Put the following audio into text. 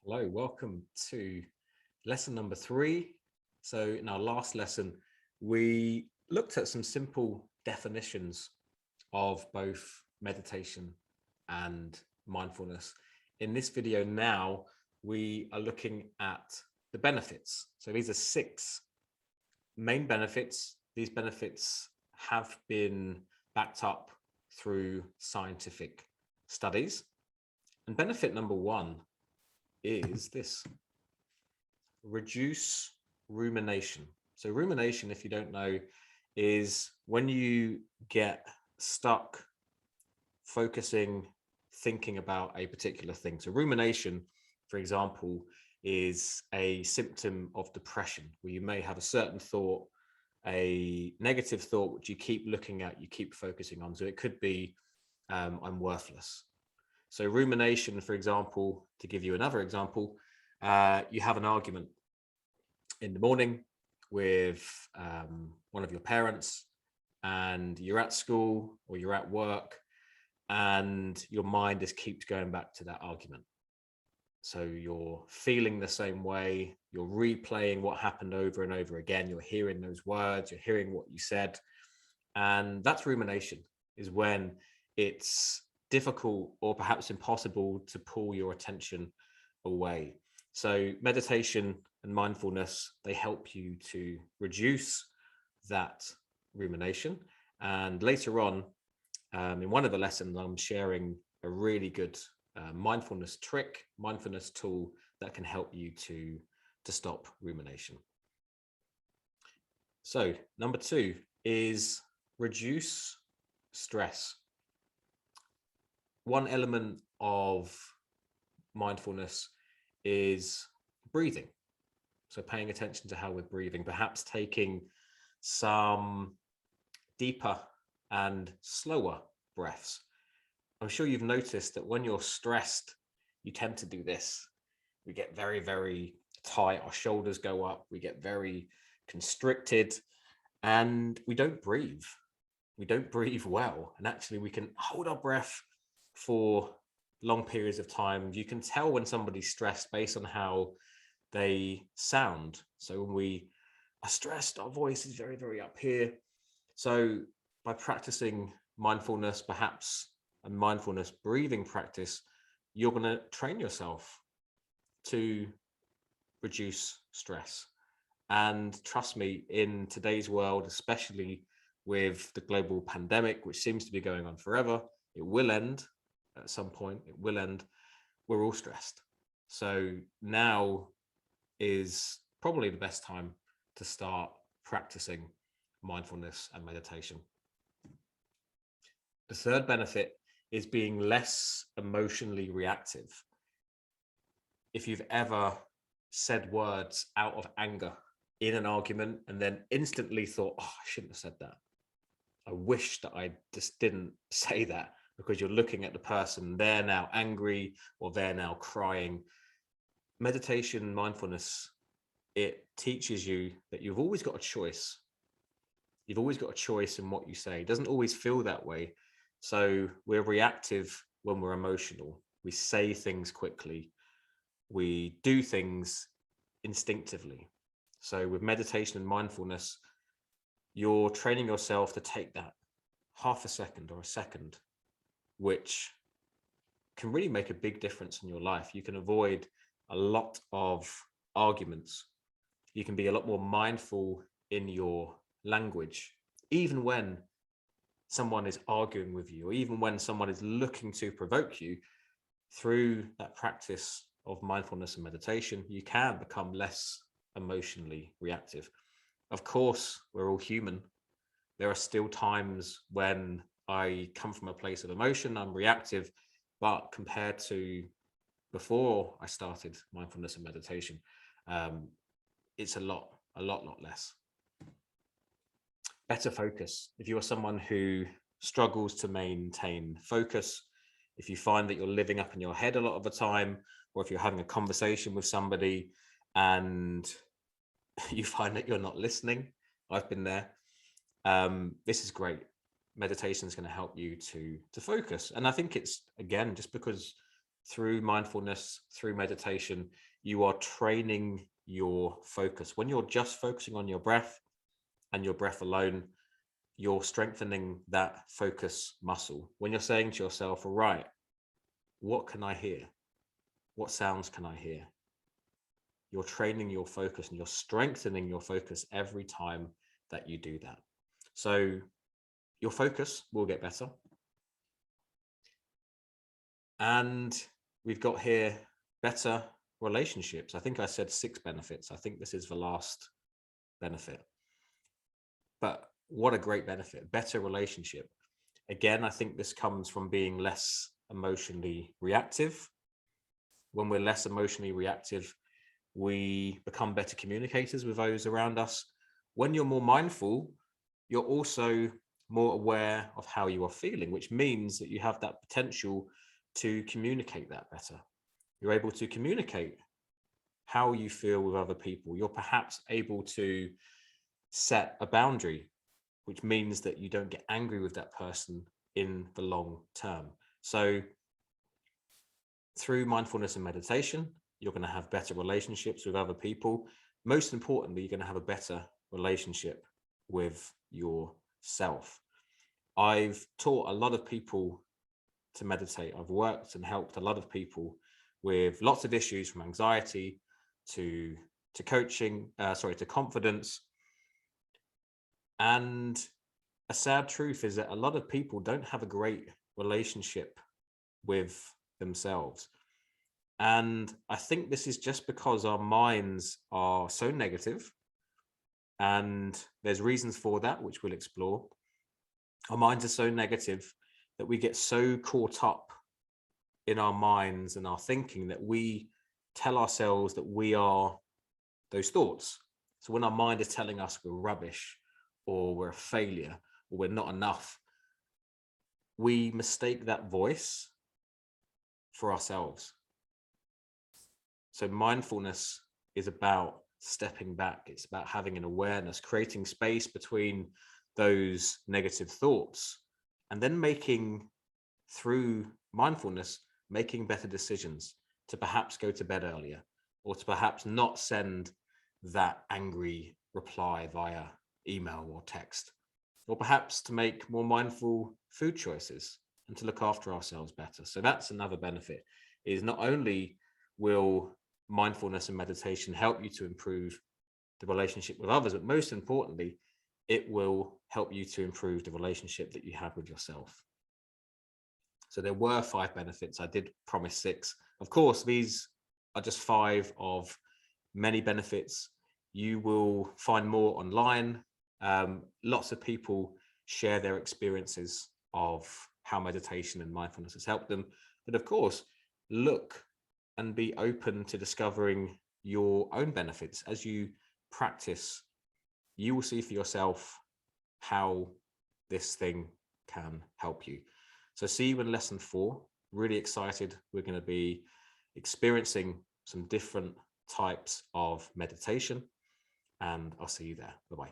Hello, welcome to lesson number 3. So, in our last lesson, we looked at some simple definitions of both meditation and mindfulness. In this video now, we are looking at the benefits. So, these are 6 main benefits. These benefits have been backed up through scientific studies. And benefit number 1 is this: reduce rumination. So rumination, if you don't know, is when you get stuck focusing, thinking about a particular thing. So rumination, for example, is a symptom of depression, where you may have a certain thought, a negative thought, which you keep looking at, you keep focusing on. So it could be, I'm worthless. So rumination, for example, to give you another example, you have an argument in the morning with one of your parents, and you're at school or you're at work, and your mind just keeps going back to that argument. So you're feeling the same way, you're replaying what happened over and over again, you're hearing those words, you're hearing what you said. And that's rumination, is when it's difficult or perhaps impossible to pull your attention away. So meditation and mindfulness, they help you to reduce that rumination. And later on, in one of the lessons, I'm sharing a really good mindfulness trick, mindfulness tool that can help you to stop rumination. So number 2 is reduce stress. One element of mindfulness is breathing. So paying attention to how we're breathing, perhaps taking some deeper and slower breaths. I'm sure you've noticed that when you're stressed, you tend to do this. We get very, very tight, our shoulders go up, we get very constricted, and we don't breathe. We don't breathe well. And actually, we can hold our breath for long periods of time. You can tell when somebody's stressed based on how they sound. So when we are stressed, our voice is very, very up here. So by practicing mindfulness, perhaps a mindfulness breathing practice, you're going to train yourself to reduce stress. And trust me, in today's world, especially with the global pandemic, which seems to be going on forever, it will end at some point, it will end. We're all stressed. So now is probably the best time to start practicing mindfulness and meditation. The third benefit is being less emotionally reactive. If you've ever said words out of anger in an argument and then instantly thought, oh, I shouldn't have said that, I wish that I just didn't say that, because you're looking at the person, they're now angry or they're now crying. Meditation, mindfulness, it teaches you that you've always got a choice. You've always got a choice in what you say. It doesn't always feel that way. So we're reactive when we're emotional. We say things quickly. We do things instinctively. So with meditation and mindfulness, you're training yourself to take that half a second or a second, which can really make a big difference in your life. You can avoid a lot of arguments. You can be a lot more mindful in your language, even when someone is arguing with you, or even when someone is looking to provoke you. Through that practice of mindfulness and meditation, you can become less emotionally reactive. Of course, we're all human. There are still times when I come from a place of emotion, I'm reactive, but compared to before I started mindfulness and meditation, it's a lot less. Better focus. If you are someone who struggles to maintain focus, if you find that you're living up in your head a lot of the time, or if you're having a conversation with somebody and you find that you're not listening, I've been there. This is great. Meditation is going to help you to focus. And I think it's, again, just because through mindfulness, through meditation, you are training your focus. When you're just focusing on your breath and your breath alone, you're strengthening that focus muscle. When you're saying to yourself, all right, what can I hear? What sounds can I hear? You're training your focus and you're strengthening your focus every time that you do that. So your focus will get better. And we've got here better relationships. I think I said 6 benefits. I think this is the last benefit. But what a great benefit, better relationship. Again, I think this comes from being less emotionally reactive. When we're less emotionally reactive, we become better communicators with those around us. When you're more mindful, you're also more aware of how you are feeling, which means that you have that potential to communicate that better. You're able to communicate how you feel with other people. You're perhaps able to set a boundary, which means that you don't get angry with that person in the long term. So through mindfulness and meditation, you're going to have better relationships with other people. Most importantly, you're going to have a better relationship with yourself. I've taught a lot of people to meditate. I've worked and helped a lot of people with lots of issues, from anxiety to coaching, to confidence. And a sad truth is that a lot of people don't have a great relationship with themselves. And I think this is just because our minds are so negative, and there's reasons for that, which we'll explore. Our minds are so negative that we get so caught up in our minds and our thinking that we tell ourselves that we are those thoughts. So when our mind is telling us we're rubbish, or we're a failure, or we're not enough, we mistake that voice for ourselves. So mindfulness is about stepping back. It's about having an awareness, creating space between those negative thoughts, and then through mindfulness, making better decisions to perhaps go to bed earlier, or to perhaps not send that angry reply via email or text, or perhaps to make more mindful food choices and to look after ourselves better. So that's another benefit, is not only will mindfulness and meditation help you to improve the relationship with others, but most importantly, it will help you to improve the relationship that you have with yourself. So there were 5 benefits. I did promise 6. Of course, these are just 5 of many benefits. You will find more online. Lots of people share their experiences of how meditation and mindfulness has helped them. But of course, look and be open to discovering your own benefits. As you practice, you will see for yourself how this thing can help you. So see you in lesson 4. Really excited. We're going to be experiencing some different types of meditation, and I'll see you there. Bye-bye.